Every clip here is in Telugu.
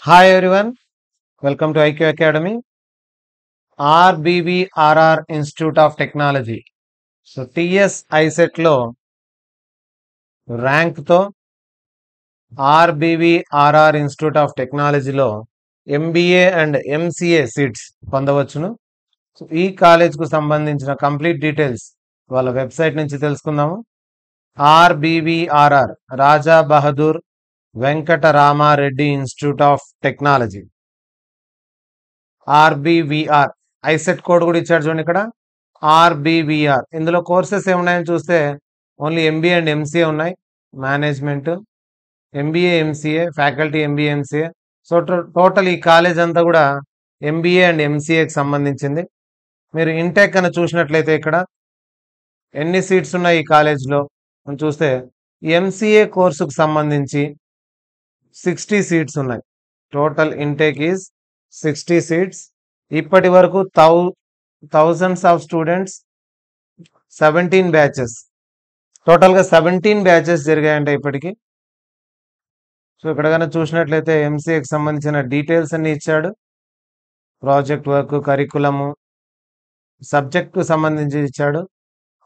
Hi everyone, welcome to IQ Academy. RBVRR Institute of Technology. So TS ఐసెట్లో ర్యాంక్తో ఆర్బీవీఆర్ఆర్ ఇన్స్టిట్యూట్ ఆఫ్ టెక్నాలజీలో ఎంబీఏ అండ్ ఎంసీఏ సీట్స్ పొందవచ్చును. సో ఈ కాలేజ్కు సంబంధించిన కంప్లీట్ డీటెయిల్స్ వాళ్ళ వెబ్సైట్ నుంచి తెలుసుకుందాము. RBVRR Raja Bahadur Venkataramareddy institute of technology, RBVR. ICET code కూడా ఇచ్చాడు చూడండి ఇక్కడ, ఆర్బీవీఆర్. ఇందులో కోర్సెస్ ఏమున్నాయని చూస్తే ఓన్లీ ఎంబీఏ అండ్ ఎంసీఏ ఉన్నాయి. Management, MBA MCA, faculty MBA MCA. So total ఈ కాలేజ్ అంతా కూడా ఎంబీఏ అండ్ ఎంసీఏకి సంబంధించింది. మీరు ఇంటెక్ అని చూసినట్లయితే ఇక్కడ ఎన్ని సీట్స్ ఉన్నాయి ఈ కాలేజ్లో అని చూస్తే ఎంసీఏ కోర్సుకు సంబంధించి 60 సీట్స్ ఉన్నాయి. Total intake is 60 seats. ఇప్పటి వరకు థౌజండ్స్ ఆఫ్ స్టూడెంట్స్, 17 బ్యాచెస్, టోటల్గా 17 బ్యాచెస్ జరిగాయంట ఇప్పటికి. సో ఇక్కడ కనుక చూసినట్లయితే ఎంసీఏకి సంబంధించిన డీటెయిల్స్ అన్ని ఇచ్చాడు. ప్రాజెక్ట్ వర్క్, కరికులము, సబ్జెక్ట్కు సంబంధించి ఇచ్చాడు.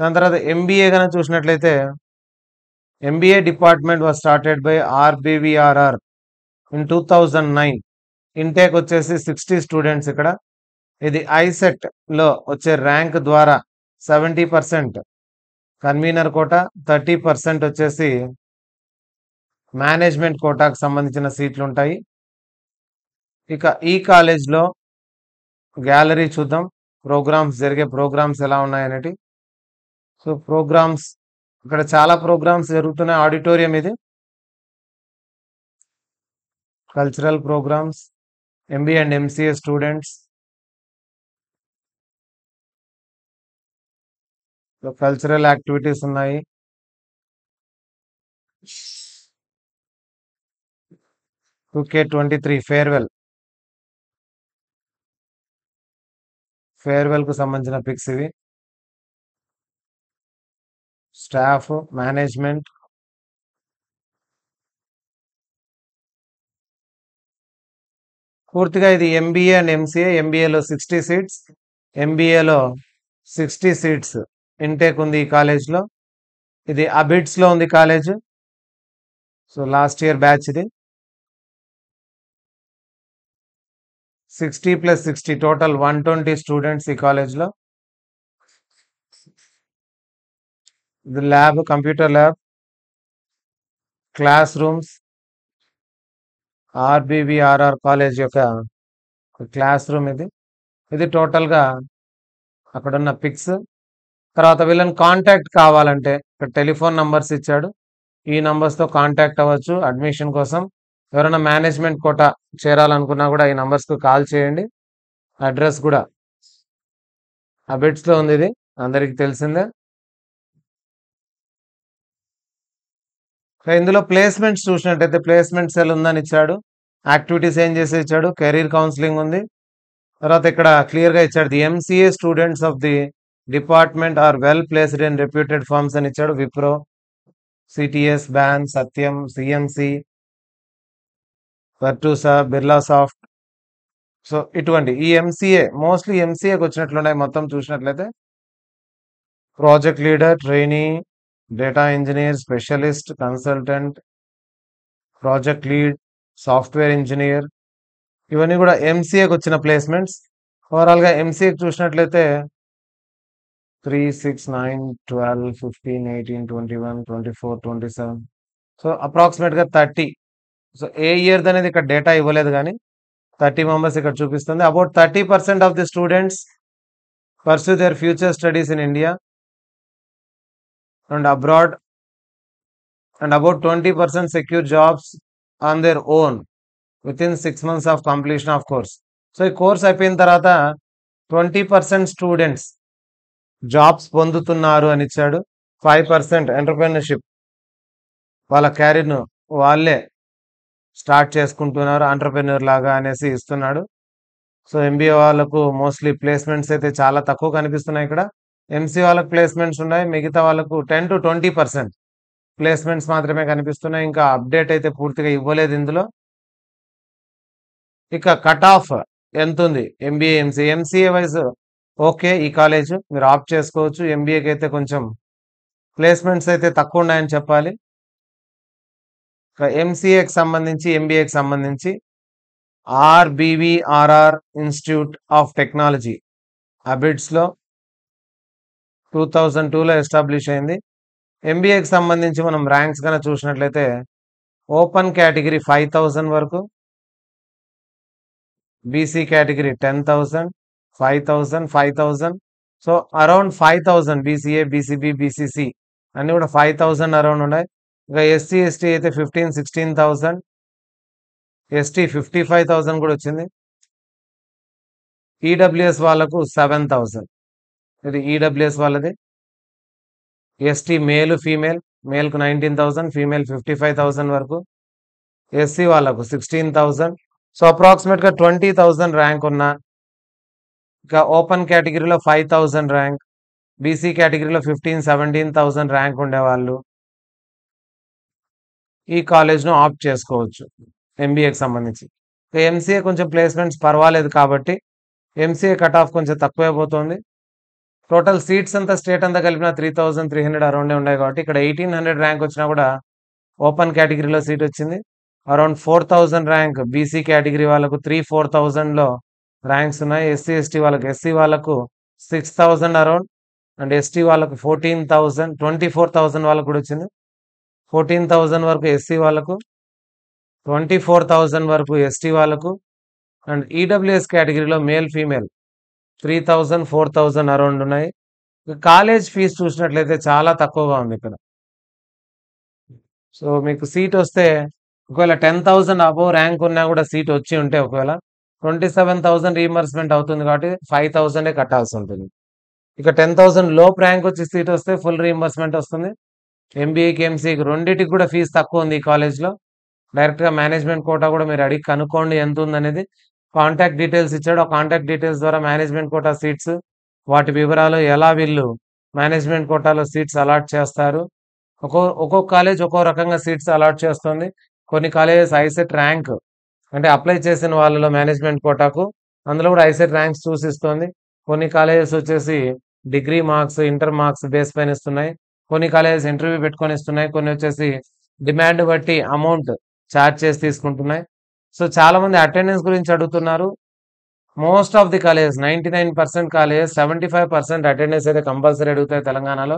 దాని తర్వాత ఎంబీఏ కనుక చూసినట్లయితే MBA department was started by RBVRR in 2009. Intake వచ్చేసి 60 స్టూడెంట్స్ ఇక్కడ. ఇది ఐసెట్లో వచ్చే ర్యాంక్ ద్వారా 70% కన్వీనర్ కోటా, 30% వచ్చేసి మేనేజ్మెంట్ కోటాకు సంబంధించిన సీట్లు ఉంటాయి. ఇక ఈ కాలేజ్లో గ్యాలరీ చూద్దాం, ప్రోగ్రామ్స్ జరిగే ప్రోగ్రామ్స్ ఎలా ఉన్నాయనేటి. సో ప్రోగ్రామ్స్ ఇక్కడ చాలా ప్రోగ్రామ్స్ జరుగుతున్నాయి. ఆడిటోరియం ఇది, cultural programmes, MBA and MCA students. Cultural activities ఉన్నాయి. K23 ఫేర్వెల్ కు సంబంధించిన పిక్స్ ఇవి. స్టాఫ్, మేనేజ్మెంట్, పూర్తిగా ఇది ఎంబీఏ అండ్ ఎంసీఏ. ఎంబీఏలో 60 సీట్స్, ఎంబీఏలో 60 సీట్స్ ఇంటేక్ ఉంది ఈ కాలేజ్లో. ఇది అబిడ్స్లో ఉంది college. So last year batch ఇది. 60 + 60 టోటల్ 120 స్టూడెంట్స్ ఈ కాలేజ్లో. ఇది lab, computer lab, class rooms, RBVRR college యొక్క క్లాస్ రూమ్ ఇది. ఇది టోటల్గా అక్కడున్న పిక్స్. తర్వాత వీళ్ళని కాంటాక్ట్ కావాలంటే ఇక్కడ టెలిఫోన్ నంబర్స్ ఇచ్చాడు. ఈ నంబర్స్తో కాంటాక్ట్ అవ్వచ్చు అడ్మిషన్ కోసం. ఎవరైనా మేనేజ్మెంట్ కోటా చేరాలనుకున్నా కూడా ఈ నంబర్స్కు కాల్ చేయండి. అడ్రస్ కూడా అబిడ్స్లో ఉంది, ఇది అందరికీ తెలిసిందే. ఇందులో ప్లేస్మెంట్స్ చూసినట్టయితే ప్లేస్మెంట్ సెల్ ఉందని ఇచ్చాడు. యాక్టివిటీస్ ఏం చేసి ఇచ్చాడు, కెరీర్ కౌన్సిలింగ్ ఉంది. తర్వాత ఇక్కడ క్లియర్గా ఇచ్చాడు, the MCA students of the department are well placed in reputed firms అని ఇచ్చాడు. Wipro, CTS, Baan, Satyam, CMC, Virtusa, Birla soft. So ఇటువంటి ఈ ఎంసీఏ మోస్ట్లీ ఎంసీఏకి వచ్చినట్లున్నాయి. మొత్తం చూసినట్లయితే project leader, trainee, data engineer, specialist, consultant, project lead, software engineer, ఇవన్నీ కూడా ఎంసీఏకి వచ్చిన ప్లేస్మెంట్స్. ఓవరాల్గా ఎంసీఏకి చూసినట్లయితే 3, 6, 9, 12, 15, 18, 21, 24, 27. సో అప్రాక్సిమేట్గా 30. సో ఏ ఇయర్ అనేది ఇక్కడ డేటా ఇవ్వలేదు, కానీ 30 మెంబర్స్ ఇక్కడ చూపిస్తుంది. About 30% of the students pursue their future studies in India and abroad, and about 20% secure jobs on their own within 6 months of completion of course. So ఈ కోర్స్ అయిపోయిన తర్వాత 20% స్టూడెంట్స్ జాబ్స్ పొందుతున్నారు అని ఇచ్చాడు. 5% ఎంటర్‌ప్రెన్యూర్‌షిప్, వాళ్ళ క్యారియర్ను వాళ్ళే స్టార్ట్ చేసుకుంటున్నారు ఎంటర్‌ప్రెన్యూర్ లాగా అనేసి ఇస్తున్నాడు. సో ఎంబీఏ వాళ్ళకు మోస్ట్లీ ప్లేస్మెంట్స్ అయితే చాలా తక్కువ కనిపిస్తున్నాయి ఇక్కడ. ఎంసీ వాళ్ళకు ప్లేస్మెంట్స్ ఉన్నాయి, మిగతా వాళ్ళకు 10 to 20% ప్లేస్మెంట్స్ మాత్రమే కనిపిస్తున్నాయి. ఇంకా అప్డేట్ అయితే పూర్తిగా ఇవ్వలేదు ఇందులో. ఇక కట్ ఆఫ్ ఎంత ఉంది MBA MCA? MCA wise okay, ఈ కాలేజ్ మీరు ఆప్ట్ చేసుకోవచ్చు. ఎంబీఏకి అయితే కొంచెం ప్లేస్మెంట్స్ అయితే తక్కువ ఉన్నాయని చెప్పాలి. ఎంసీఏకి సంబంధించి ఎంబీఏకి సంబంధించి ఆర్బీవీఆర్ఆర్ ఇన్స్టిట్యూట్ ఆఫ్ టెక్నాలజీ అబిడ్స్లో 2002లో ఎస్టాబ్లిష్ అయింది. ఎంబీఏకి సంబంధించి మనం ర్యాంక్స్ కనుక చూసినట్లయితే ఓపెన్ కేటగిరీ 5000 వరకు, BC category 10,000, 5,000, 5,000. So around 5,000 BCA, BCB, BCC అన్ని కూడా 5,000 అరౌండ్ ఉన్నాయి. ఇక ఎస్సీ ఎస్టీ అయితే 16,000, ఎస్టీ 55,000 కూడా వచ్చింది. ఈడబ్ల్యూఎస్ వాళ్ళకు 7,000, ఇది ఈడబ్ల్యూఎస్ వాళ్ళది. ఎస్టీ మేల్ ఫీమేల్, మేల్కు 19,000, ఫీమేల్ 55,000 వరకు. ఎస్సీ వాళ్ళకు 16,000. సో అప్రాక్సిమేట్గా 20,000 ర్యాంక్ ఉన్న, ఇక ఓపెన్ కేటగిరీలో 5,000 ర్యాంక్, బీసీ కేటగిరీలో 15,000-17,000 ర్యాంక్ ఉండేవాళ్ళు ఈ కాలేజ్ను ఆప్ట్ చేసుకోవచ్చు ఎంబీఏకి సంబంధించి. ఇక ఎంసీఏ కొంచెం ప్లేస్మెంట్స్ పర్వాలేదు కాబట్టి ఎంసీఏ కట్ ఆఫ్ కొంచెం తక్కువే పోతుంది. టోటల్ సీట్స్ అంతా స్టేట్ అంతా కలిపిన 3,300 అరౌండే ఉన్నాయి కాబట్టి ఇక్కడ 1,800 ర్యాంక్ వచ్చినా కూడా ఓపెన్ కేటగిరీలో సీట్ వచ్చింది. అరౌండ్ 4,000 ర్యాంక్ బీసీ కేటగిరీ వాళ్ళకు 3,000-4,000లో ర్యాంక్స్ ఉన్నాయి. ఎస్సీ ఎస్టీ వాళ్ళకు, ఎస్సీ వాళ్ళకు 6,000 అరౌండ్, అండ్ ఎస్టీ వాళ్ళకు 14,000, 24,000 వాళ్ళకు కూడా వచ్చింది. 14,000 వరకు ఎస్సీ వాళ్ళకు, 24,000 వరకు ఎస్టీ వాళ్ళకు. అండ్ ఈడబ్ల్యూఎస్ కేటగిరీలో మేల్ ఫీమేల్ 3,000, 4,000 అరౌండ్ ఉన్నాయి. కాలేజ్ ఫీజు చూసినట్లయితే చాలా తక్కువగా ఉంది ఇక్కడ. సో మీకు సీట్ వస్తే ఒకవేళ 10,000 అబోవ్ ర్యాంక్ ఉన్నా కూడా సీట్ వచ్చి ఉంటే ఒకవేళ 27,000 రీఎంబర్స్మెంట్ అవుతుంది కాబట్టి 5,000 కట్టాల్సి ఉంటుంది. ఇక 10,000 లోపు ర్యాంక్ వచ్చి సీట్ వస్తే ఫుల్ రీఎంబర్స్మెంట్ వస్తుంది. ఎంబీఏకి ఎంసీఏకి రెండింటికి కూడా ఫీజు తక్కువ ఉంది ఈ కాలేజ్లో. డైరెక్ట్గా మేనేజ్మెంట్ కోటా కూడా మీరు అడిగి కనుక్కోండి ఎంత ఉందనేది. కాంటాక్ట్ డీటెయిల్స్ ఇచ్చాడు. ఆ కాంటాక్ట్ డీటెయిల్స్ ద్వారా మేనేజ్మెంట్ కోటా సీట్స్, వాటి వివరాలు, ఎలా వీళ్ళు మేనేజ్మెంట్ కోటాలో సీట్స్ అలాట్ చేస్తారు. ఒక్కొక్క కాలేజ్ ఒక్కో రకంగా సీట్స్ అలాట్ చేస్తుంది. కొన్ని కాలేజెస్ ఐసెట్ ర్యాంక్ అంటే అప్లై చేసిన వాళ్ళలో మేనేజ్మెంట్ కోటాకు అందులో కూడా ఐసెట్ ర్యాంక్స్ చూసిస్తుంది. కొన్ని కాలేజెస్ వచ్చేసి degree marks, inter marks base పైన ఇస్తున్నాయి. కొన్ని కాలేజెస్ ఇంటర్వ్యూ పెట్టుకొని ఇస్తున్నాయి. కొన్ని వచ్చేసి డిమాండ్ బట్టి అమౌంట్ ఛార్జ్ చేసి తీసుకుంటున్నాయి. సో చాలా మంది అటెండెన్స్ గురించి అడుగుతున్నారు. Most of the colleges 99% colleges 75% attendance అయితే కంపల్సరీ అడుగుతాయి తెలంగాణలో.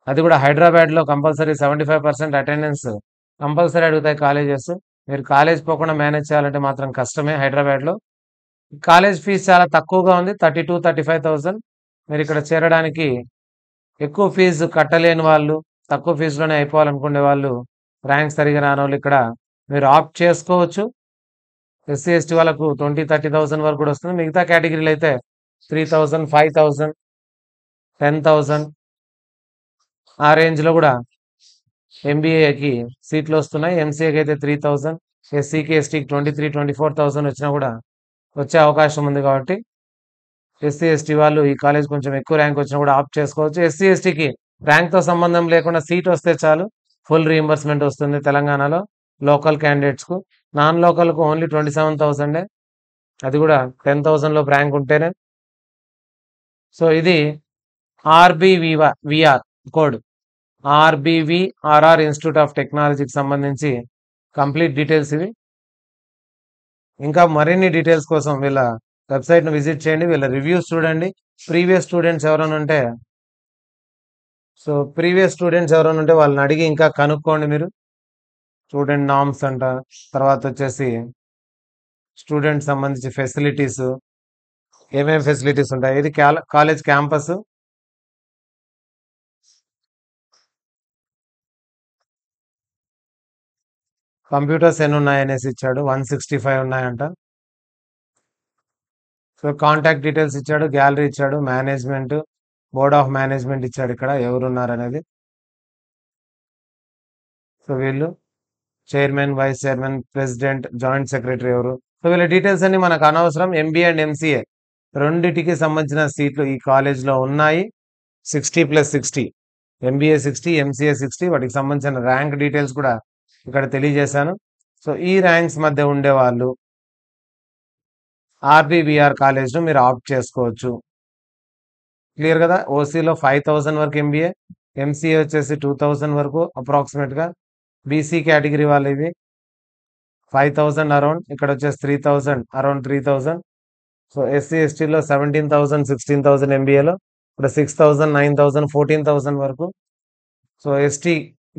అది కూడా హైదరాబాద్లో కంపల్సరీ 75% అటెండెన్స్ కంపల్సరీ అడుగుతాయి కాలేజెస్. మీరు కాలేజ్ పోకుండా మేనేజ్ చేయాలంటే మాత్రం కష్టమే హైదరాబాద్లో. కాలేజ్ ఫీజు చాలా తక్కువగా ఉంది, 32,000-35,000. మీరు ఇక్కడ చేరడానికి ఎక్కువ ఫీజు కట్టలేని వాళ్ళు, తక్కువ ఫీజులోనే అయిపోవాలనుకునే వాళ్ళు, ర్యాంక్ సరిగా రాని వాళ్ళు ఇక్కడ మీరు ఆప్ట్ చేసుకోవచ్చు. ఎస్సీ ఎస్టీ వాళ్ళకు 20,000-30,000 వరకు కూడా వస్తుంది. మిగతా కేటగిరీలు అయితే 3,000, 5,000, 10,000 ఆ రేంజ్లో కూడా ఎంబీఏకి సీట్లు వస్తున్నాయి. ఎంసీఏకి అయితే 3,000, ఎస్సీకి ఎస్టీకి 23,000-24,000 వచ్చినా కూడా వచ్చే అవకాశం ఉంది కాబట్టి ఎస్సీ ఎస్టీ వాళ్ళు ఈ కాలేజ్ కొంచెం ఎక్కువ ర్యాంక్ వచ్చినా కూడా ఆప్ట్ చేసుకోవచ్చు. ఎస్సీ ఎస్టీకి ర్యాంక్తో సంబంధం లేకుండా సీట్ వస్తే చాలు, ఫుల్ రీఎంబర్స్మెంట్ వస్తుంది తెలంగాణలో లోకల్ క్యాండిడేట్స్కు. నాన్ లోకల్కు ఓన్లీ 27,000, అది కూడా 10,000లో ర్యాంక్ ఉంటేనే. సో ఇది ఆర్బీవీఆర్ కోడ్, ఆర్బీవీఆర్ఆర్ ఇన్స్టిట్యూట్ ఆఫ్ టెక్నాలజీకి సంబంధించి కంప్లీట్ డీటెయిల్స్ ఇవి. ఇంకా మరిన్ని డీటెయిల్స్ కోసం వీళ్ళ వెబ్సైట్ను విజిట్ చేయండి, వీళ్ళ రివ్యూస్ చూడండి. ప్రీవియస్ స్టూడెంట్స్ ఎవరైనా ఉంటే వాళ్ళని అడిగి ఇంకా కనుక్కోండి. మీరు స్టూడెంట్ నామ్స్ అంట, తర్వాత వచ్చేసి స్టూడెంట్ సంబంధించి ఫెసిలిటీస్, ఏమేమి ఫెసిలిటీస్ ఉంటాయి, ఇది కాలేజ్ క్యాంపస్. కంప్యూటర్స్ ఎన్ని ఉన్నాయనేసి ఇచ్చాడు, 165 ఉన్నాయంట. సో కాంటాక్ట్ డీటెయిల్స్ ఇచ్చాడు, గ్యాలరీ ఇచ్చాడు, మేనేజ్మెంట్, బోర్డ్ ఆఫ్ మేనేజ్మెంట్ ఇచ్చాడు, ఇక్కడ ఎవరున్నారు అనేది. సో వీళ్ళు chairman, vice chairman, president, joint secretary ఎవరు. సో వీళ్ళ డీటెయిల్స్ అన్ని మనకు అనవసరం. ఎంబీఏ అండ్ ఎంసీఏ రెండిటికి సంబంధించిన సీట్లు ఈ కాలేజ్లో ఉన్నాయి. 60+60, ఎంబీఏ 60, ఎంసీఏ 60, వాటికి సంబంధించిన ర్యాంక్ డీటెయిల్స్ కూడా ఇక్కడ తెలియజేశాను. సో ఈ ర్యాంక్స్ మధ్య ఉండేవాళ్ళు ఆర్బీవీఆర్ కాలేజ్ను మీరు ఆప్ట్ చేసుకోవచ్చు. క్లియర్ కదా. ఓసీలో 5000 వరకు ఎంబీఏ, ఎంసీఏ వచ్చేసి 2000 వరకు అప్రాక్సిమేట్గా. బీసీ కేటగిరీ వాళ్ళు ఇవి 5000 అరౌండ్, ఇక్కడ వచ్చేసి 3000 అరౌండ్ 3000. సో ఎస్సీ ఎస్టీలో 17,000 16,000 ఎంబీఏలో ఇక్కడ 6,000 9,000 14,000 వరకు. సో ఎస్టీ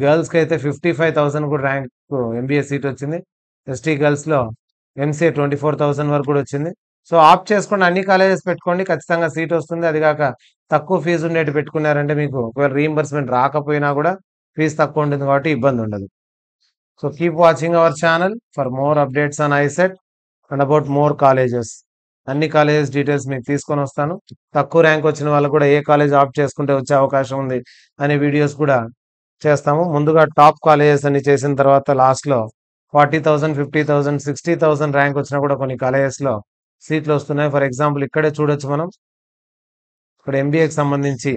గర్ల్స్కి అయితే 55,000 కూడా ర్యాంక్ ఎంబీఏ సీట్ వచ్చింది. ఎస్టీ గర్ల్స్లో ఎంసీఏ 24,000 వరకు కూడా వచ్చింది. సో ఆప్ట్ చేసుకోండి, అన్ని కాలేజెస్ పెట్టుకోండి, ఖచ్చితంగా సీట్ వస్తుంది. అది కాక తక్కువ ఫీజు ఉండేటి పెట్టుకున్నారంటే మీకు ఒకవేళ రీయింబర్స్మెంట్ రాకపోయినా కూడా ఫీజు తక్కువ ఉంటుంది కాబట్టి ఇబ్బంది ఉండదు. So keep watching our channel for more updates on ICET and about more colleges. అన్ని కాలేజెస్ డీటెయిల్స్ మీకు తీసుకొని వస్తాను. తక్కువ ర్యాంక్ వచ్చిన వాళ్ళు కూడా ఏ కాలేజ్ ఆప్ట్ చేసుకుంటే వచ్చే అవకాశం ఉంది అనే వీడియోస్ కూడా చేస్తాము. ముందుగా టాప్ కాలేజెస్ అన్ని చేసిన తర్వాత లాస్ట్లో 40,000 50,000 60,000 ర్యాంక్ వచ్చినా కూడా కొన్ని కాలేజెస్లో సీట్లు వస్తున్నాయి. ఫర్ ఎగ్జాంపుల్ ఇక్కడే చూడొచ్చు మనం, ఇక్కడ ఎంబీఏకి సంబంధించి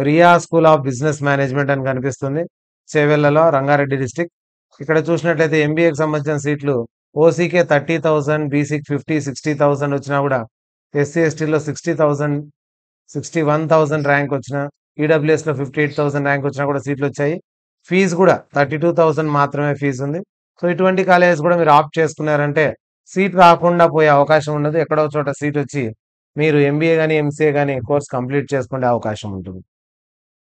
Ria school of business management అని కనిపిస్తుంది, చేవెళ్లలో, రంగారెడ్డి డిస్టిక్. ఇక్కడ చూసినట్లయితే ఎంబీఏకి సంబంధించిన సీట్లు ఓసీకే 30,000, బీసీకి 50 60,000 వచ్చినా కూడా ఎస్సీ ఎస్టీలో 60,000 61,000 ర్యాంక్ వచ్చిన, ఈడబ్ల్యూఎస్లో 58,000 ర్యాంక్ వచ్చినా కూడా సీట్లు వచ్చాయి. ఫీజు కూడా 32,000 మాత్రమే ఫీజు ఉంది. సో ఇటువంటి కాలేజెస్ కూడా మీరు ఆప్ట్ చేసుకున్నారంటే సీట్ రాకుండా పోయే అవకాశం ఉండదు. ఎక్కడో చోట సీట్ వచ్చి మీరు ఎంబీఏ కానీ ఎంసీఏ కానీ కోర్స్ కంప్లీట్ చేసుకునే అవకాశం ఉంటుంది.